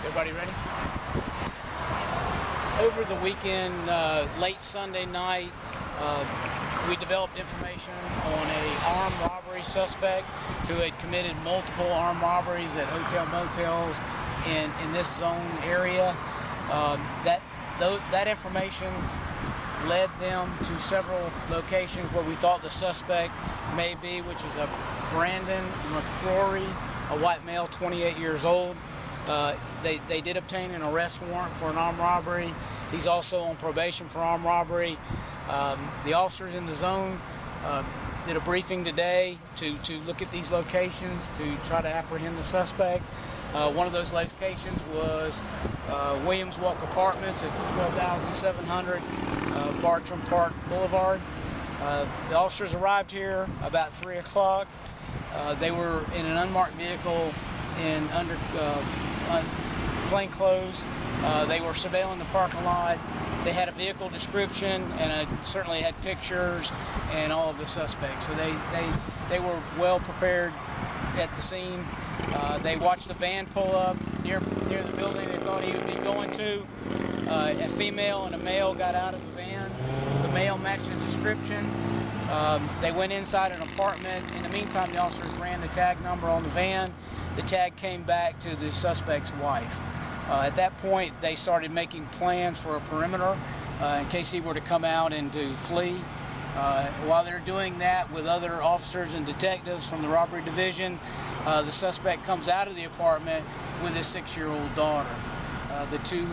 Everybody ready? Over the weekend, late Sunday night, we developed information on an armed robbery suspect who had committed multiple armed robberies at hotel motels in this zone area. That information led them to several locations where we thought the suspect may be, which is a Brandon McCrory, a white male, 28 years old. They did obtain an arrest warrant for an armed robbery. He's also on probation for armed robbery. The officers in the zone did a briefing today to look at these locations to try to apprehend the suspect. One of those locations was Williams Walk Apartments at 12,700 Bartram Park Boulevard. The officers arrived here about 3 o'clock. They were in an unmarked vehicle in plain clothes. They were surveilling the parking lot. They had a vehicle description and certainly had pictures and all of the suspects. So they were well prepared at the scene. They watched the van pull up near the building they thought he would be going to. A female and a male got out of the van. The male matched the description. They went inside an apartment. In the meantime, the officers ran the tag number on the van. The tag came back to the suspect's wife. At that point, they started making plans for a perimeter in case he were to come out and to flee. While they're doing that with other officers and detectives from the robbery division, the suspect comes out of the apartment with his 6-year-old daughter. The two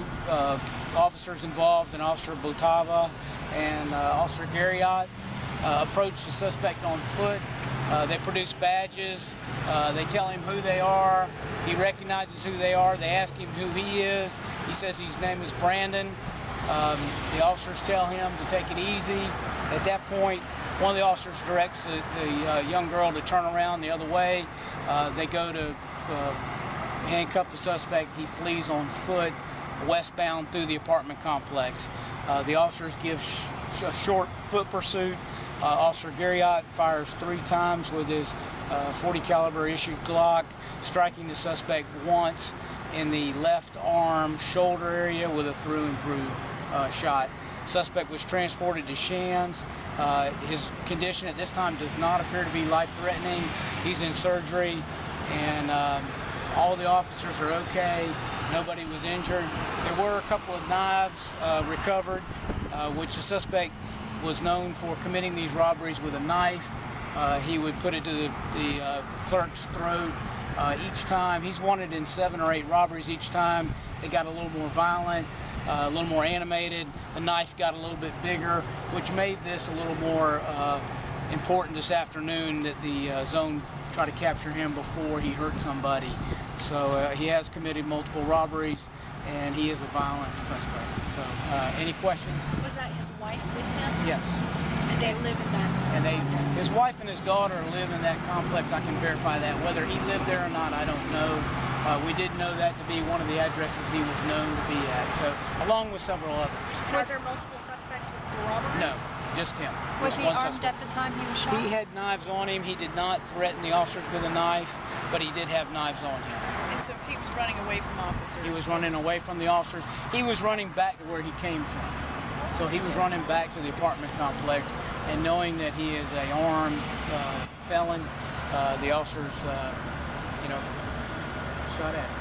officers involved, and Officer Botava and Officer Garriott, approached the suspect on foot. They produce badges. They tell him who they are. He recognizes who they are. They ask him who he is. He says his name is Brandon. The officers tell him to take it easy. At that point, one of the officers directs the young girl to turn around the other way. They go to handcuff the suspect. He flees on foot westbound through the apartment complex. The officers give a short foot pursuit. Officer Garriott fires 3 times with his .40 caliber issued Glock, striking the suspect once in the left arm shoulder area with a through and through shot. Suspect was transported to Shands. His condition at this time does not appear to be life-threatening. He's in surgery, and all the officers are okay. Nobody was injured. There were a couple of knives recovered, which the suspect was known for committing these robberies with a knife. He would put it to the clerk's throat each time. He's wanted in 7 or 8 robberies each time. They got a little more violent, a little more animated. The knife got a little bit bigger, which made this a little more important this afternoon that the zone try to capture him before he hurt somebody. So he has committed multiple robberies, and he is a violent suspect. So any questions? Was that his wife with him? Yes. And they live in that? And his wife and his daughter live in that complex. I can verify that. Whether he lived there or not, I don't know. We did know that to be one of the addresses he was known to be at, so along with several others. Are there multiple suspects with the robberies? No, just him. Was he armed at the time he was shot? He had knives on him. He did not threaten the officers with a knife, but he did have knives on him. And so he was running away from officers? He was running away from the officers. He was running back to where he came from. So he was running back to the apartment complex, and knowing that he is an armed felon, the officers, shot at him.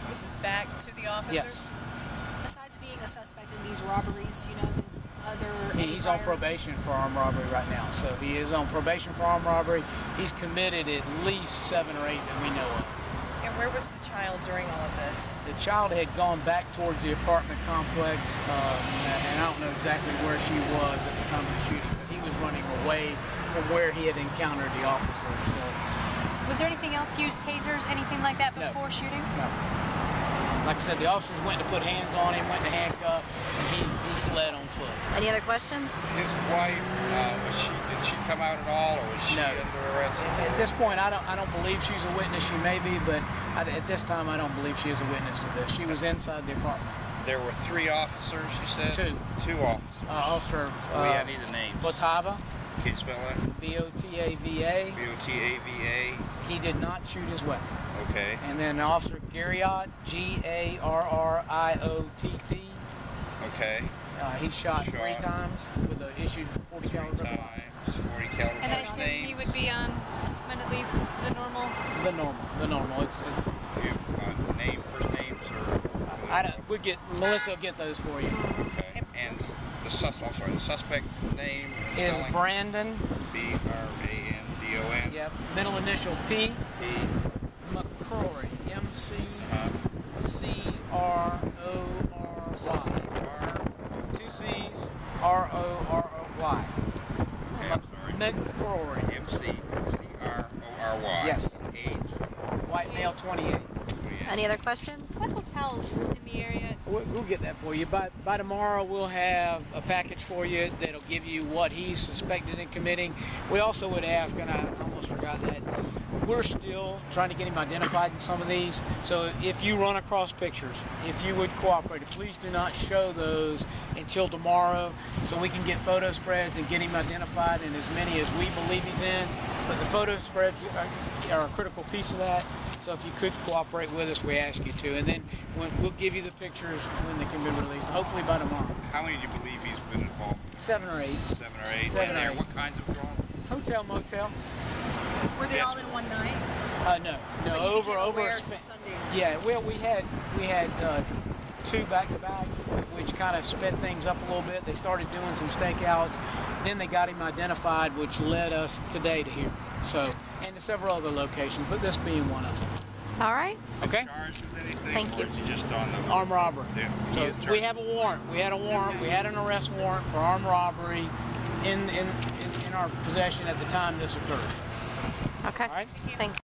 Was his back to the officers? Yes. Besides being a suspect in these robberies, do you know his other... He's on probation for armed robbery right now. So he is on probation for armed robbery. He's committed at least 7 or 8 that we know of. And where was the child during all of this? The child had gone back towards the apartment complex, and I don't know exactly where she was at the time of the shooting, but he was running away from where he had encountered the officers. So. Was there anything else used, tasers, anything like that before shooting? No. Like I said, the officers went to put hands on him, went to handcuff, and he fled on foot. Any other questions? His wife, did she come out at all, or was she under arrest? At this point, I don't believe she's a witness. She may be, but at this time, I don't believe she is a witness to this. She was inside the apartment. There were 3 officers, you said? 2. 2 officers. Officer I need the names. Botava. Can you spell that? B-O-T-A-V-A. B-O-T-A-V-A. He did not shoot his weapon. Okay. And then Officer Garriott, Garriott. Okay. He's shot 3 Shot. times with an issued 40 caliber. Times 40 caliber. And I First assume he name. would be on suspended leave, the normal. The normal. You name, first names, or Melissa will get those for you. okay. And the suspect name Is spelling? Brandon. Brandon. Yep. Middle initial P. P. McCrory. McCrory. R. 2 C's. ROROY. Okay, I'm sorry. McCrory. McCrory. Yes. Age. White male, 28. Any other questions? What hotels in the area? We'll get that for you. By tomorrow, we'll have a package for you that'll give you what he's suspected in committing. We also would ask, and I almost forgot that, we're still trying to get him identified in some of these. So if you run across pictures, if you would cooperate, please do not show those until tomorrow so we can get photo spreads and get him identified in as many as we believe he's in. But the photo spreads are a critical piece of that. So if you could cooperate with us, we ask you to. And then we'll give you the pictures when they can be released, hopefully by tomorrow. How many do you believe he's been involved in? 7 or 8. 7 or 8. Seven or There. eight. What kinds of crimes? Hotel, motel. Were they Yes. all in one night? No, So you over. became aware Sunday. Yeah, well, we had 2 back-to-back, which kind of sped things up a little bit. They started doing some stakeouts. Then they got him identified, which led us today to here. So, and to several other locations, but this being one of them. All right. Okay? Charged with anything? Thank or you. is he just on the Armed robbery. Yeah, he So is charged we have a with- warrant. We had a warrant. We had an arrest warrant for armed robbery in our possession at the time this occurred. Okay. All right? Thank you.